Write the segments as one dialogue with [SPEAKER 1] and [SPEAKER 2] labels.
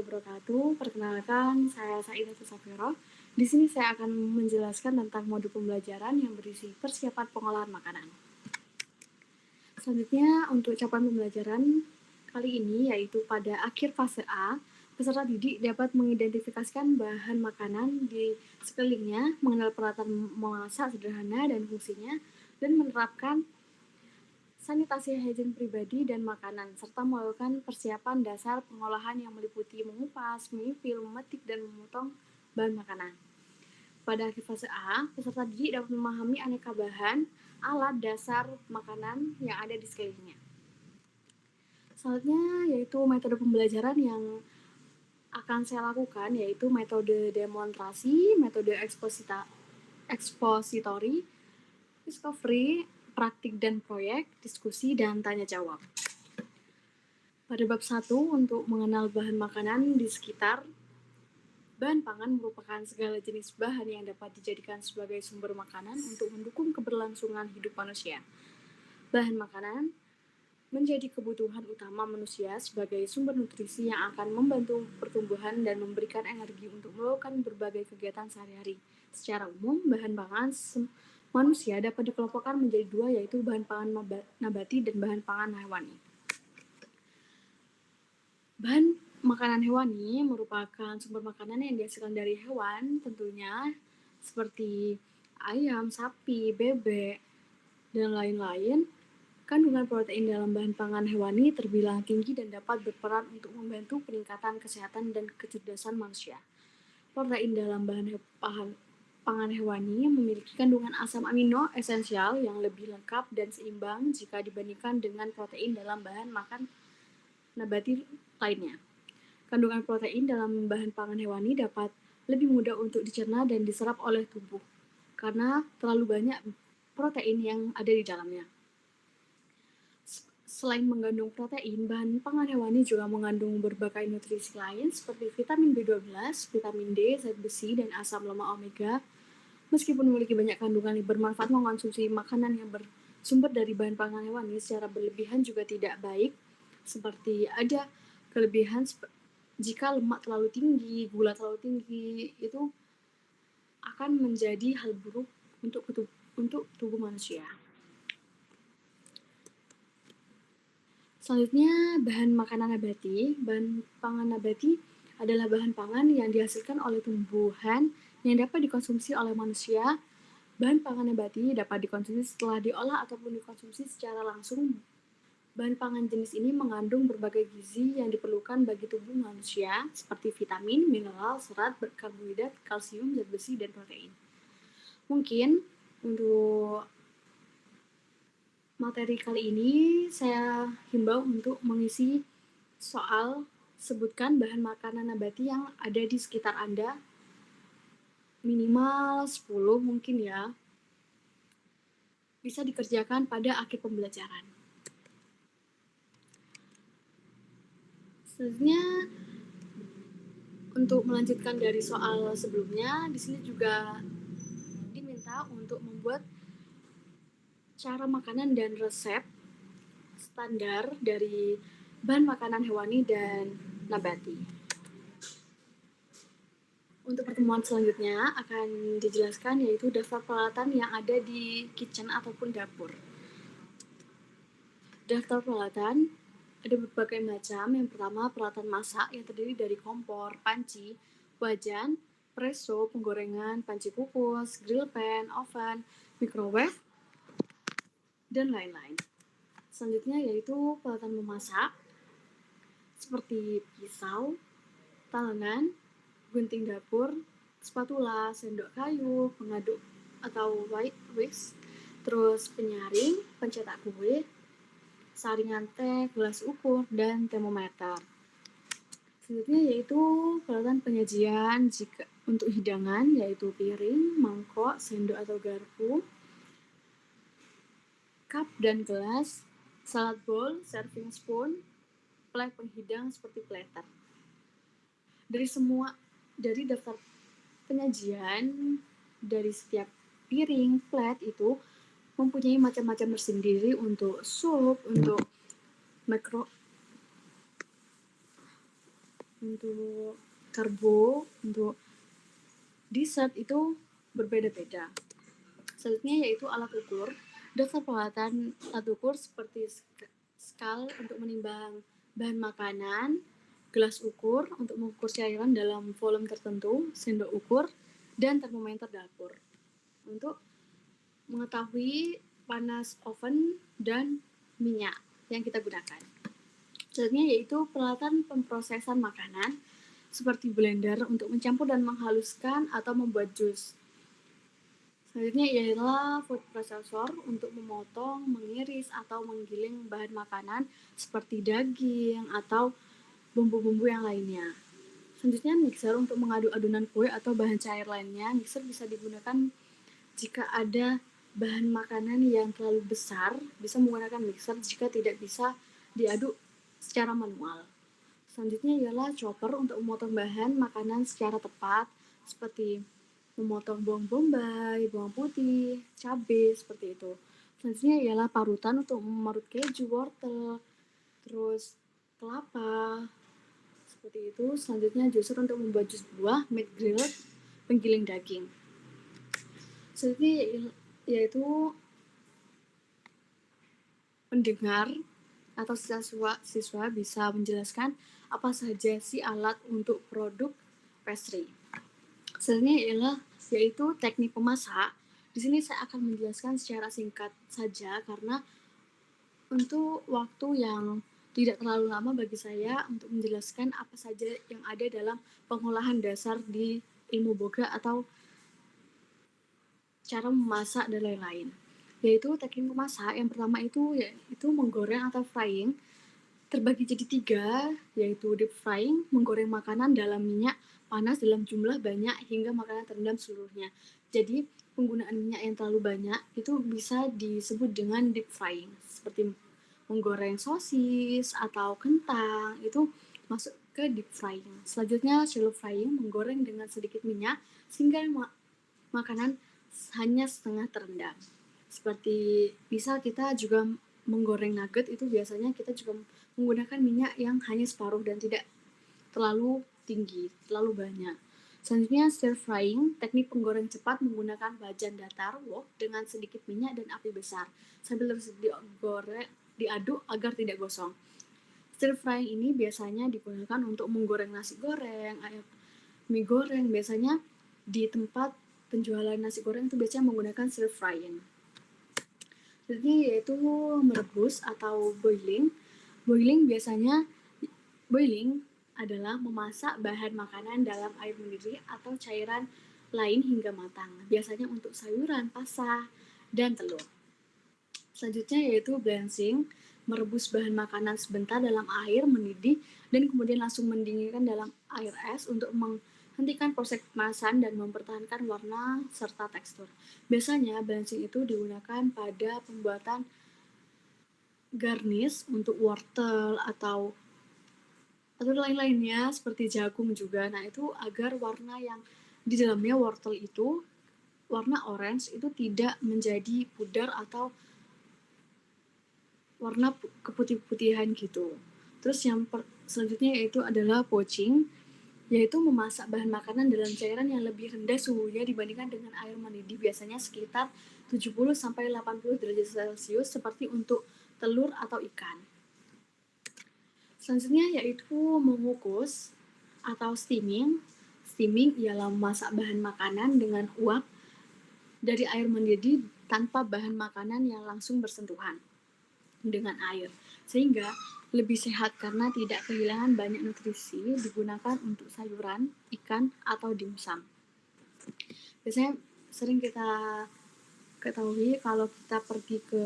[SPEAKER 1] wabarakatuh. Perkenalkan, saya Saidah Safiro. Di sini saya akan menjelaskan tentang modul pembelajaran yang berisi persiapan pengolahan makanan. Selanjutnya, untuk capaian pembelajaran kali ini, yaitu pada akhir fase A, peserta didik dapat mengidentifikasikan bahan makanan di sekelilingnya, mengenal peralatan memasak sederhana dan fungsinya, dan menerapkan sanitasi higien pribadi dan makanan, serta melakukan persiapan dasar pengolahan yang meliputi mengupas, memipil, memetik, dan memotong bahan makanan. Pada akhir fase A, peserta didik dapat memahami aneka bahan, alat dasar makanan yang ada di sekelilingnya. Selanjutnya yaitu metode pembelajaran yang akan saya lakukan, yaitu metode demonstrasi, metode ekspositori, discovery, praktik dan proyek, diskusi, dan tanya jawab. Pada bab 1, untuk mengenal bahan makanan di sekitar, bahan pangan merupakan segala jenis bahan yang dapat dijadikan sebagai sumber makanan untuk mendukung keberlangsungan hidup manusia. Bahan makanan menjadi kebutuhan utama manusia sebagai sumber nutrisi yang akan membantu pertumbuhan dan memberikan energi untuk melakukan berbagai kegiatan sehari-hari. Secara umum, bahan pangan manusia dapat dikelompokkan menjadi dua, yaitu bahan pangan nabati dan bahan pangan hewani. Bahan makanan hewani merupakan sumber makanan yang dihasilkan dari hewan, tentunya seperti ayam, sapi, bebek, dan lain-lain. Kandungan protein dalam bahan pangan hewani terbilang tinggi dan dapat berperan untuk membantu peningkatan kesehatan dan kecerdasan manusia. Protein dalam bahan pangan hewani memiliki kandungan asam amino esensial yang lebih lengkap dan seimbang jika dibandingkan dengan protein dalam bahan makan nabati lainnya. Kandungan protein dalam bahan pangan hewani dapat lebih mudah untuk dicerna dan diserap oleh tubuh karena terlalu banyak protein yang ada di dalamnya. Selain mengandung protein, bahan pangan hewani juga mengandung berbagai nutrisi lain seperti vitamin B12, vitamin D, zat besi, dan asam lemak omega. Meskipun memiliki banyak kandungan yang bermanfaat, mengonsumsi makanan yang bersumber dari bahan pangan hewani secara berlebihan juga tidak baik, seperti ada kelebihan jika lemak terlalu tinggi, gula terlalu tinggi, itu akan menjadi hal buruk untuk tubuh manusia. Selanjutnya, bahan makanan nabati. Bahan pangan nabati adalah bahan pangan yang dihasilkan oleh tumbuhan yang dapat dikonsumsi oleh manusia. Bahan pangan nabati dapat dikonsumsi setelah diolah ataupun dikonsumsi secara langsung. Bahan pangan jenis ini mengandung berbagai gizi yang diperlukan bagi tubuh manusia, seperti vitamin, mineral, serat, karbohidrat, kalsium, zat besi, dan protein. Mungkin untuk materi kali ini saya himbau untuk mengisi soal sebutkan bahan makanan nabati yang ada di sekitar Anda, minimal 10 mungkin ya. Bisa dikerjakan pada akhir pembelajaran. Selanjutnya, untuk melanjutkan dari soal sebelumnya, di sini juga diminta untuk membuat cara makanan dan resep standar dari bahan makanan hewani dan nabati. Untuk pertemuan selanjutnya akan dijelaskan yaitu daftar peralatan yang ada di kitchen ataupun dapur. Daftar peralatan ada berbagai macam. Yang pertama, peralatan masak yang terdiri dari kompor, panci, wajan, presso, penggorengan, panci kukus, grill pan, oven, microwave, dan lain-lain. Selanjutnya yaitu peralatan memasak seperti pisau, talengan, gunting dapur, spatula, sendok kayu, pengaduk atau whisk, terus penyaring, pencetak kue, saringan teh, gelas ukur, dan termometer. Selanjutnya yaitu peralatan penyajian untuk hidangan, yaitu piring, mangkok, sendok atau garpu, cup dan gelas, salad bowl, serving spoon, plate penghidang seperti platter. Dari daftar penyajian dari setiap piring, plate itu mempunyai macam-macam tersendiri untuk sup, untuk untuk karbo, untuk dessert itu berbeda-beda. Selanjutnya yaitu alat ukur. Daftar peralatan alat ukur seperti skal untuk menimbang bahan makanan, gelas ukur untuk mengukur cairan dalam volume tertentu, sendok ukur, dan termometer dapur untuk mengetahui panas oven dan minyak yang kita gunakan. Selanjutnya yaitu peralatan pemprosesan makanan seperti blender untuk mencampur dan menghaluskan atau membuat jus. Selanjutnya ialah food processor untuk memotong, mengiris, atau menggiling bahan makanan seperti daging atau bumbu-bumbu yang lainnya. Selanjutnya mixer untuk mengaduk adonan kue atau bahan cair lainnya. Mixer bisa digunakan jika ada bahan makanan yang terlalu besar, bisa menggunakan mixer jika tidak bisa diaduk secara manual. Selanjutnya ialah chopper untuk memotong bahan makanan secara tepat, seperti memotong bawang bombay, bawang putih, cabai, seperti itu. Selanjutnya ialah parutan untuk memarut keju, wortel, terus kelapa, seperti itu. Selanjutnya juicer untuk membuat jus buah, meat griller, penggiling daging. Selanjutnya yaitu pendengar atau siswa bisa menjelaskan apa saja sih alat untuk produk pastry. Selanjutnya yaitu teknik memasak. Di sini saya akan menjelaskan secara singkat saja karena untuk waktu yang tidak terlalu lama bagi saya untuk menjelaskan apa saja yang ada dalam pengolahan dasar di ilmu boga atau cara memasak dan lain-lain. Yaitu teknik memasak yang pertama yaitu menggoreng atau frying, terbagi jadi 3, yaitu deep frying, menggoreng makanan dalam minyak panas dalam jumlah banyak hingga makanan terendam seluruhnya. Jadi penggunaan minyak yang terlalu banyak itu bisa disebut dengan deep frying, seperti menggoreng sosis atau kentang itu masuk ke deep frying. Selanjutnya shallow frying, menggoreng dengan sedikit minyak sehingga makanan hanya setengah terendam. Seperti misal kita juga menggoreng nugget itu biasanya kita juga menggunakan minyak yang hanya separuh dan tidak terlalu tinggi, terlalu banyak. Selanjutnya stir frying, teknik penggoreng cepat menggunakan wajan datar wok dengan sedikit minyak dan api besar sambil terus diaduk agar tidak gosong. Stir frying ini biasanya digunakan untuk menggoreng nasi goreng, mie goreng. Biasanya di tempat penjualan nasi goreng itu biasanya menggunakan stir frying. Jadi yaitu merebus atau boiling. Boiling adalah memasak bahan makanan dalam air mendidih atau cairan lain hingga matang. Biasanya untuk sayuran, pasah, dan telur. Selanjutnya yaitu blanching, merebus bahan makanan sebentar dalam air mendidih dan kemudian langsung mendinginkan dalam air es untuk menghentikan proses kemasan dan mempertahankan warna serta tekstur. Biasanya blanching itu digunakan pada pembuatan garnish untuk wortel atau lain-lainnya seperti jagung juga. Nah, itu agar warna yang di dalamnya wortel itu warna orange itu tidak menjadi pudar atau warna keputih-putihan gitu. Terus yang selanjutnya yaitu adalah poaching, yaitu memasak bahan makanan dalam cairan yang lebih rendah suhunya dibandingkan dengan air mendidih, biasanya sekitar 70-80 derajat Celcius seperti untuk telur atau ikan. Selanjutnya yaitu mengukus atau steaming. Steaming ialah memasak bahan makanan dengan uap dari air mendidih tanpa bahan makanan yang langsung bersentuhan dengan air, sehingga lebih sehat karena tidak kehilangan banyak nutrisi. Digunakan untuk sayuran, ikan, atau dimsum. Biasanya sering kita ketahui kalau kita pergi ke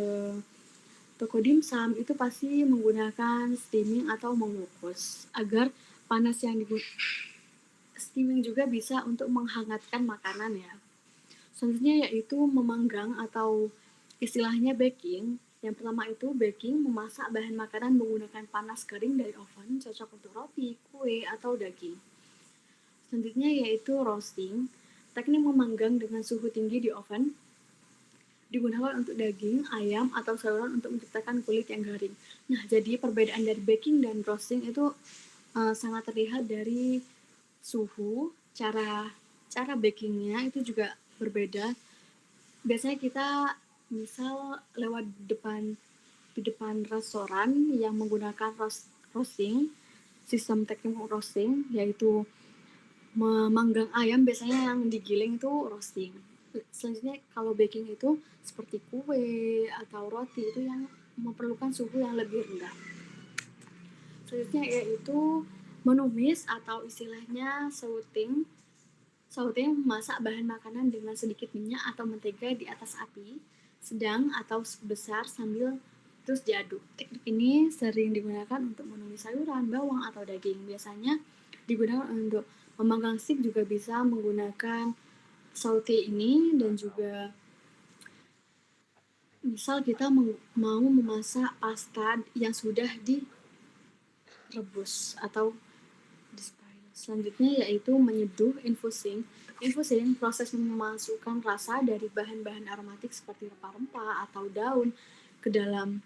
[SPEAKER 1] toko dimsum itu pasti menggunakan steaming atau mengukus agar panas yang steaming juga bisa untuk menghangatkan makanan ya. Selanjutnya yaitu memanggang atau istilahnya baking. Yang pertama itu baking, memasak bahan makanan menggunakan panas kering dari oven, cocok untuk roti, kue, atau daging. Selanjutnya yaitu roasting, teknik memanggang dengan suhu tinggi di oven, digunakan untuk daging, ayam, atau sayuran untuk menciptakan kulit yang garing. Nah, jadi perbedaan dari baking dan roasting itu sangat terlihat dari suhu, cara bakingnya itu juga berbeda. Biasanya kita misal lewat di depan restoran yang menggunakan roasting, sistem teknik roasting, yaitu memanggang ayam, biasanya yang digiling itu roasting. Selanjutnya kalau baking itu seperti kue atau roti itu yang memerlukan suhu yang lebih rendah. Selanjutnya yaitu menumis atau istilahnya sauteing. Sauteing memasak bahan makanan dengan sedikit minyak atau mentega di atas api sedang atau besar sambil terus diaduk. Teknik ini sering digunakan untuk menumis sayuran, bawang, atau daging. Biasanya digunakan untuk memanggang steak, juga bisa menggunakan saute ini. Dan juga misal kita mau memasak pasta yang sudah direbus atau selanjutnya yaitu menyeduh infusing. Infusing proses memasukkan rasa dari bahan-bahan aromatik seperti rempah-rempah atau daun ke dalam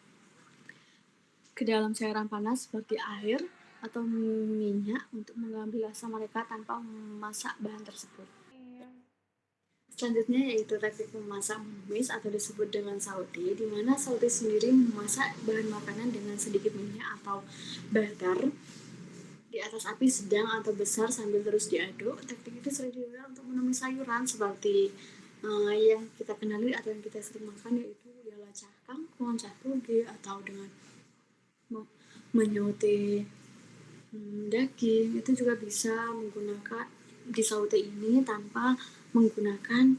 [SPEAKER 1] cairan panas seperti air atau minyak untuk mengambil rasa mereka tanpa memasak bahan tersebut. Selanjutnya yaitu teknik memasak menumis atau disebut dengan saute, di mana saute sendiri memasak bahan makanan dengan sedikit minyak atau butter di atas api sedang atau besar sambil terus diaduk. Teknik itu sering digunakan untuk menumis sayuran seperti yang kita kenali atau yang kita sering makan, yaitu ialah cah kangkung, cah toge, atau dengan menyaute daging. Itu juga bisa menggunakan di saute ini tanpa menggunakan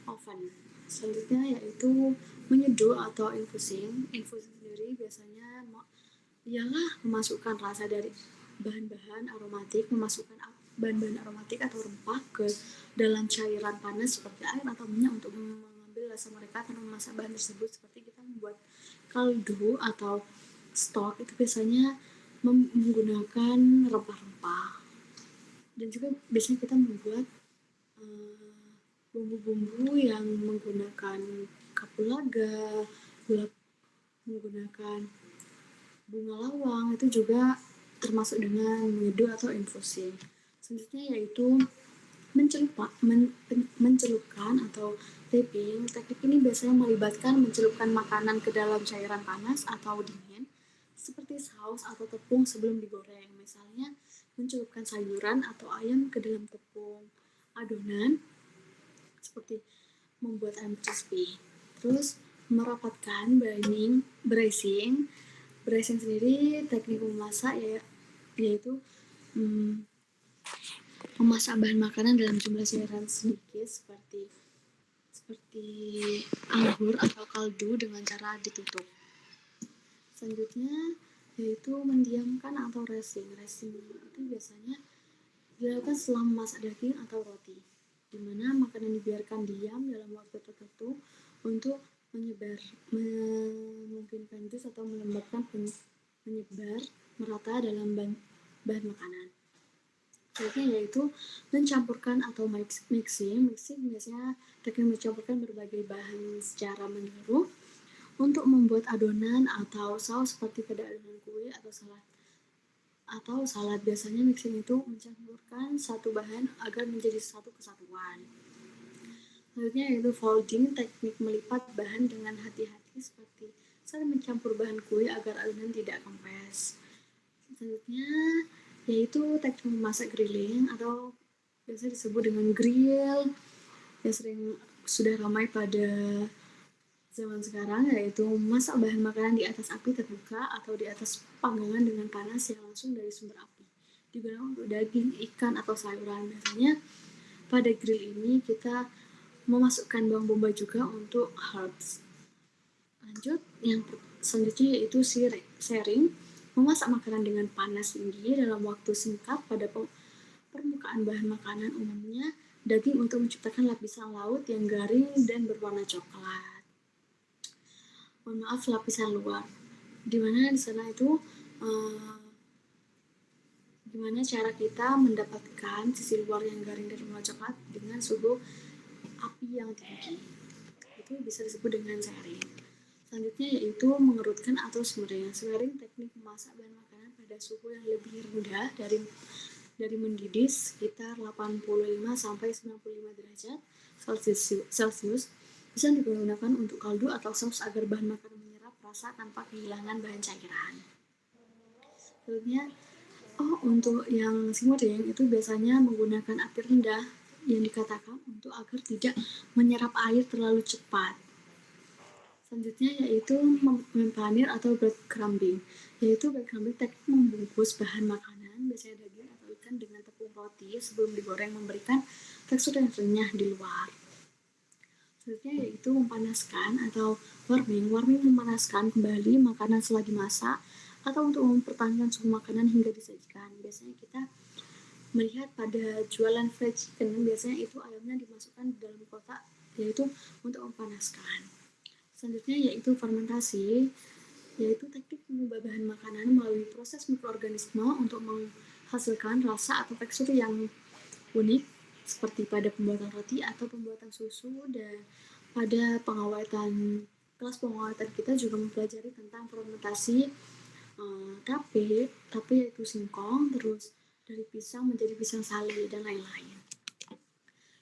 [SPEAKER 1] oven. Selanjutnya yaitu menyeduh atau infusing. Infusing sendiri biasanya ialah memasukkan rasa dari bahan-bahan aromatik atau rempah ke dalam cairan panas seperti air atau minyak untuk mengambil rasa mereka tanpa memasak bahan tersebut. Seperti kita membuat kaldu atau stok, itu biasanya menggunakan rempah-rempah. Dan juga biasanya kita membuat bumbu-bumbu yang menggunakan kapulaga, menggunakan bunga lawang, itu juga termasuk dengan menyeduh atau infusing. Selanjutnya yaitu mencelupkan atau dipping. Teknik ini biasanya melibatkan mencelupkan makanan ke dalam cairan panas atau dingin seperti saus atau tepung sebelum digoreng. Misalnya mencelupkan sayuran atau ayam ke dalam tepung adonan seperti membuat ayam crispy. Terus merapatkan bracing sendiri teknik memasak yaitu memasak bahan makanan dalam jumlah cairan sedikit seperti anggur atau kaldu dengan cara ditutup. Selanjutnya yaitu mendiamkan atau resting. Resting itu biasanya dilakukan selama memasak daging atau roti, di mana makanan dibiarkan diam dalam waktu tertentu untuk memungkinkan jus atau melembabkan menyebar merata dalam bahan makanan. Selanjutnya yaitu mencampurkan atau mixing. Mixing biasanya teknik mencampurkan berbagai bahan secara menyeluruh untuk membuat adonan atau saus seperti pada adonan kue atau salad. Biasanya mixing itu mencampurkan satu bahan agar menjadi satu kesatuan. Selanjutnya yaitu folding, teknik melipat bahan dengan hati-hati seperti saat mencampur bahan kue agar adonan tidak kempes. Selanjutnya yaitu teknik memasak grilling atau biasa disebut dengan grill, yang sudah ramai pada zaman sekarang, yaitu memasak bahan makanan di atas api terbuka atau di atas panggangan dengan panas yang langsung dari sumber api. Digunakan untuk daging, ikan, atau sayuran. Biasanya pada grill ini kita memasukkan bawang bombay juga untuk herbs. Lanjut, yang selanjutnya yaitu searing. Memasak makanan dengan panas tinggi dalam waktu singkat pada permukaan bahan makanan, umumnya daging, untuk menciptakan lapisan laut yang garing dan berwarna coklat. Lapisan luar. Dimana di sana itu gimana cara kita mendapatkan sisi luar yang garing dan berwarna coklat dengan suhu api yang tinggi. Itu bisa disebut dengan searing. Selanjutnya yaitu mengerutkan atau simmering. Simmering teknik memasak bahan makanan pada suhu yang lebih rendah dari mendidih sekitar 85 sampai 95 derajat Celcius. Bisa digunakan untuk kaldu atau saus agar bahan makanan menyerap rasa tanpa kehilangan bahan cairan. Selanjutnya, untuk yang simmering itu biasanya menggunakan api rendah yang dikatakan untuk agar tidak menyerap air terlalu cepat. Selanjutnya yaitu mempanir atau breadcrumbing, yaitu breadcrumbing teknik membungkus bahan makanan, biasanya daging atau ikan dengan tepung roti sebelum digoreng memberikan tekstur yang renyah di luar. Selanjutnya yaitu memanaskan atau warming. Warming memanaskan kembali makanan selagi masak atau untuk mempertahankan suhu makanan hingga disajikan. Biasanya kita melihat pada jualan fried chicken, biasanya itu ayamnya dimasukkan di dalam kotak, yaitu untuk memanaskan. Selanjutnya yaitu fermentasi, yaitu teknik mengubah bahan makanan melalui proses mikroorganisme untuk menghasilkan rasa atau tekstur yang unik, seperti pada pembuatan roti atau pembuatan susu. Dan pada kelas pengawatan kita juga mempelajari tentang fermentasi tape yaitu singkong, terus dari pisang menjadi pisang sale dan lain-lain.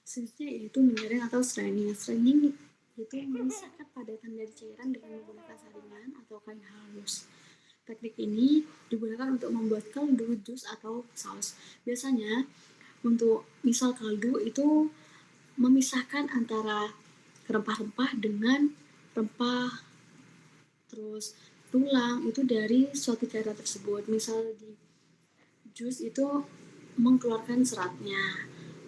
[SPEAKER 1] Selanjutnya yaitu menyaring atau straining. Straining itu memisahkan padatan dari cairan dengan menggunakan saringan atau kain halus. Teknik ini digunakan untuk membuat kaldu, jus, atau saus. Biasanya untuk misal kaldu itu memisahkan antara rempah-rempah dengan rempah, terus tulang itu dari suatu cairan tersebut. Misal di jus itu mengeluarkan seratnya.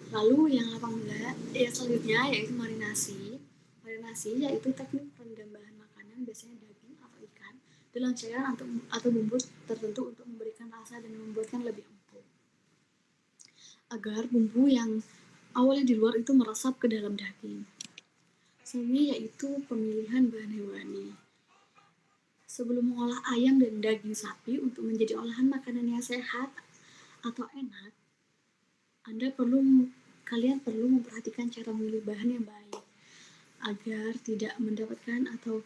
[SPEAKER 1] Lalu yang 18 selanjutnya yaitu marinasi. Marinasi yaitu teknik rendam bahan makanan, biasanya daging atau ikan, dalam cairan atau bumbu tertentu untuk memberikan rasa dan membuatkan lebih empuk, agar bumbu yang awalnya di luar itu meresap ke dalam daging. Selanjutnya yaitu pemilihan bahan hewani. Sebelum mengolah ayam dan daging sapi untuk menjadi olahan makanan yang sehat atau enak, kalian perlu memperhatikan cara memilih bahan yang baik agar tidak mendapatkan atau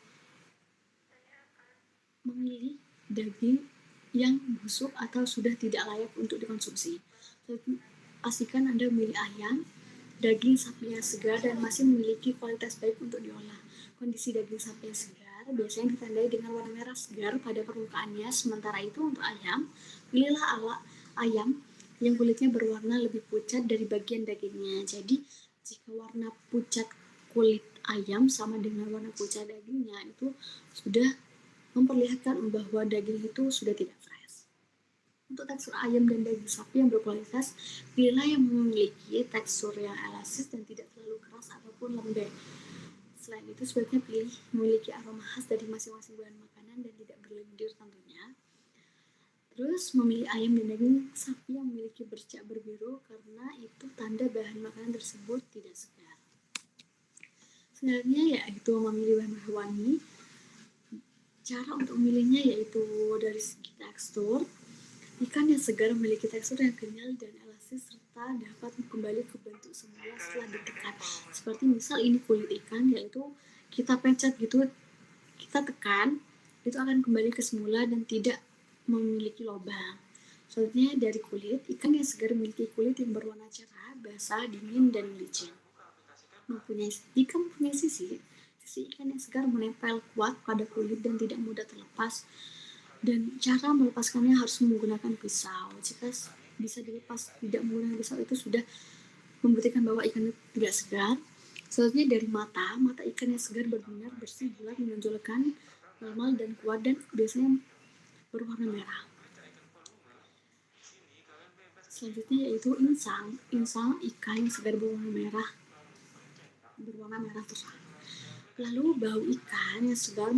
[SPEAKER 1] memilih daging yang busuk atau sudah tidak layak untuk dikonsumsi. Pastikan Anda memilih ayam, daging sapi yang segar dan masih memiliki kualitas baik untuk diolah. Kondisi daging sapi yang segar biasanya ditandai dengan warna merah segar pada permukaannya. Sementara itu untuk ayam, pilihlah ayam yang kulitnya berwarna lebih pucat dari bagian dagingnya. Jadi jika warna pucat kulit ayam sama dengan warna pucat dagingnya, itu sudah memperlihatkan bahwa daging itu sudah tidak fresh. Untuk tekstur ayam dan daging sapi yang berkualitas, pilihlah yang memiliki tekstur yang elastis dan tidak terlalu keras ataupun lembek. Selain itu, sebaiknya pilih memiliki aroma khas dari masing-masing bahan makanan dan tidak berlendir tentunya. Terus memilih ayam dan daging sapi yang memiliki bercak berbiru, karena itu tanda bahan makanan tersebut tidak segar. Selanjutnya yaitu memilih bahan hewani. Cara untuk memilihnya yaitu dari segi tekstur. Ikan yang segar memiliki tekstur yang kenyal dan elastis serta dapat kembali ke bentuk semula setelah ditekan. Seperti misal ini kulit ikan, yaitu kita pencet gitu, kita tekan, itu akan kembali ke semula dan tidak memiliki lubang. Selanjutnya dari kulit, ikan yang segar memiliki kulit yang berwarna cerah, basah, dingin, dan licin. Jika mempunyai sisi ikan yang segar menempel kuat pada kulit dan tidak mudah terlepas. Dan cara melepaskannya harus menggunakan pisau. Jika bisa dilepas tidak menggunakan pisau, itu sudah membuktikan bahwa ikan itu tidak segar. Selanjutnya dari mata ikan yang segar berbinar, bersih, bulat, menonjolkan, normal, dan kuat, dan biasanya berwarna merah. Selanjutnya yaitu insang ikan yang segar berwarna merah terus. Lalu bau ikan yang segar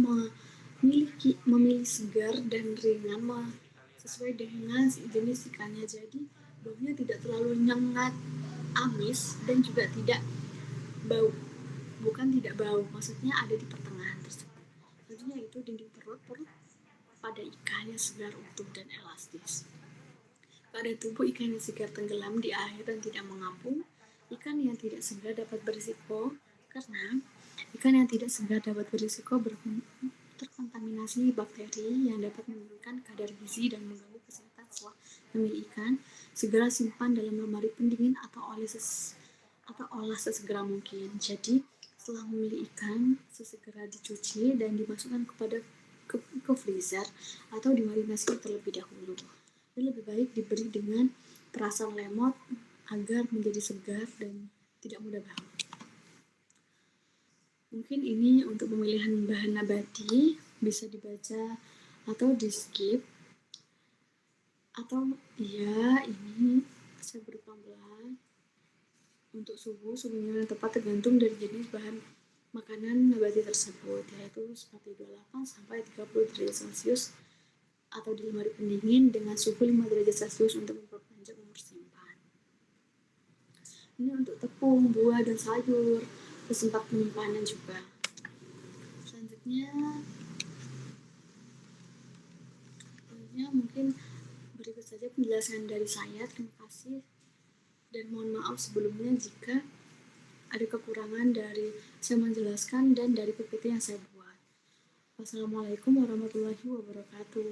[SPEAKER 1] memilih segar dan ringan sesuai dengan jenis ikannya. Jadi baunya tidak terlalu nyengat, amis, dan juga tidak bau. Bukan tidak bau, maksudnya ada di pertengahan tersebut. Selanjutnya itu dinding perut pada ikan yang segar, utuh, dan elastis. Pada tubuh ikan yang segar tenggelam di air dan tidak mengapung. Ikan yang tidak segar dapat berisiko karena ikan yang tidak segar dapat berisiko terkontaminasi bakteri yang dapat menurunkan kadar gizi dan mengganggu kesehatan setelah memilih ikan, segera simpan dalam lemari pendingin atau olah sesegera mungkin. Jadi, setelah memilih ikan, sesegera dicuci dan dimasukkan ke freezer atau dimarinasi terlebih dahulu. Dan lebih baik diberi dengan perasan lemon agar menjadi segar dan tidak mudah bau. Mungkin ini untuk pemilihan bahan nabati bisa dibaca atau di skip, atau ya ini saya beri pelan-pelan. Untuk suhunya yang tepat tergantung dari jenis bahan makanan nabati tersebut, yaitu seperti 28 sampai 30 derajat Celcius atau di lemari pendingin dengan suhu 5 derajat Celcius untuk memperpanjang umur simpan. Ini untuk tepung, buah, dan sayur, tempat penyimpanan juga. Selanjutnya mungkin berikut saja penjelasan dari saya. Terima kasih dan mohon maaf sebelumnya jika ada kekurangan dari saya menjelaskan dan dari PPT yang saya buat. Wassalamualaikum warahmatullahi wabarakatuh.